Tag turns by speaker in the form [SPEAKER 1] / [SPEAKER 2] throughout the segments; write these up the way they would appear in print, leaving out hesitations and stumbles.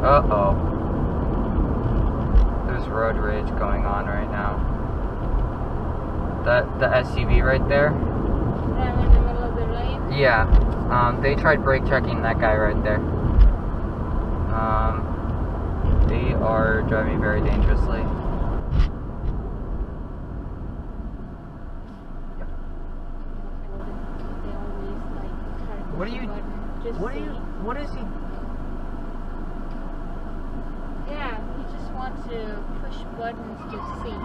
[SPEAKER 1] Uh-oh. There's road rage going on right now. The SUV right there?
[SPEAKER 2] Right in the middle of the lane?
[SPEAKER 1] Yeah. They tried brake checking that guy right there. They are driving very dangerously. What is he?
[SPEAKER 2] Yeah, he just wants to push buttons to see.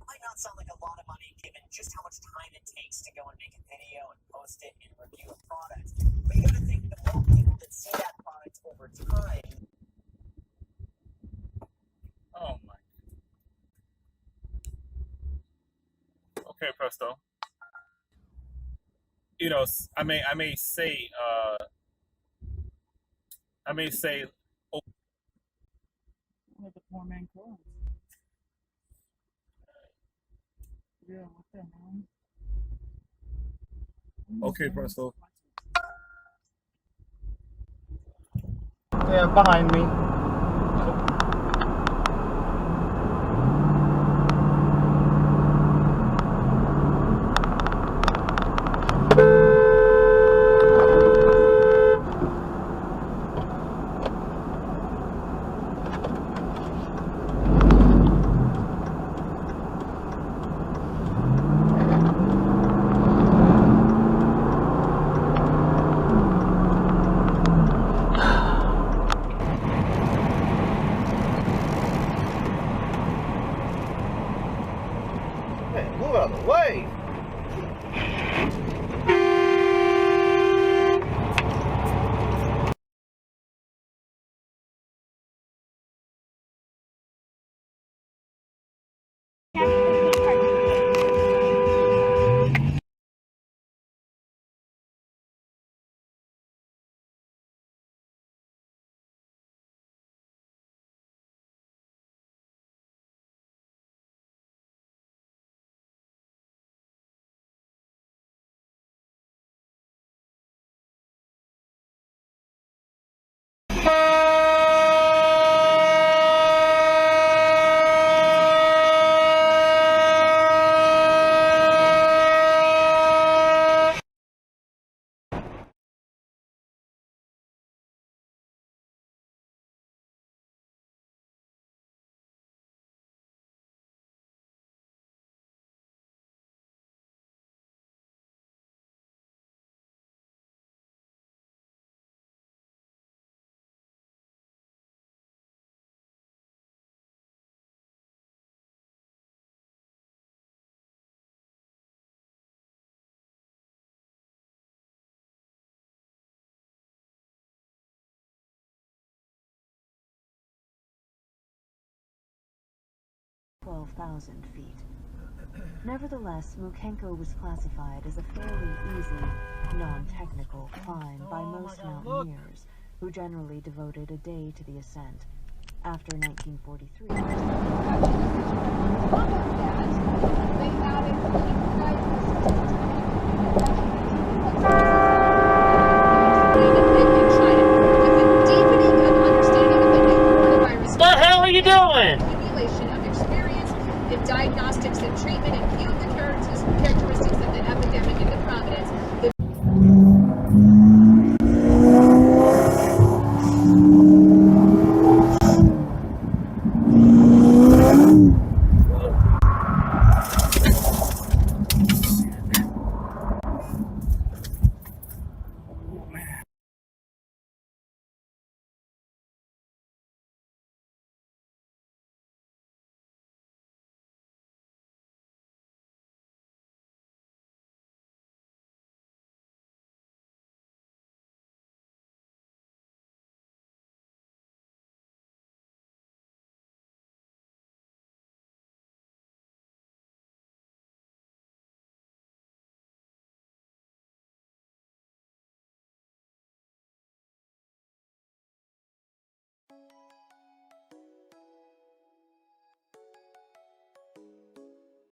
[SPEAKER 3] Might not sound like a lot of money given just how much time it takes to go and make a video and post it and review a product. But you gotta think the more people that see that product over time.
[SPEAKER 4] Oh my. Okay, Presto. You know, I may say, oh,
[SPEAKER 5] With the poor man clothes. Yeah, what the hell?
[SPEAKER 4] okay, Presto.
[SPEAKER 6] Yeah, behind me. Move out of the way!
[SPEAKER 7] feet. Nevertheless, Mukenko was classified as a fairly easy, non-technical climb by most mountaineers, who generally devoted a day to the ascent. After 1943...
[SPEAKER 2] On top of that, they added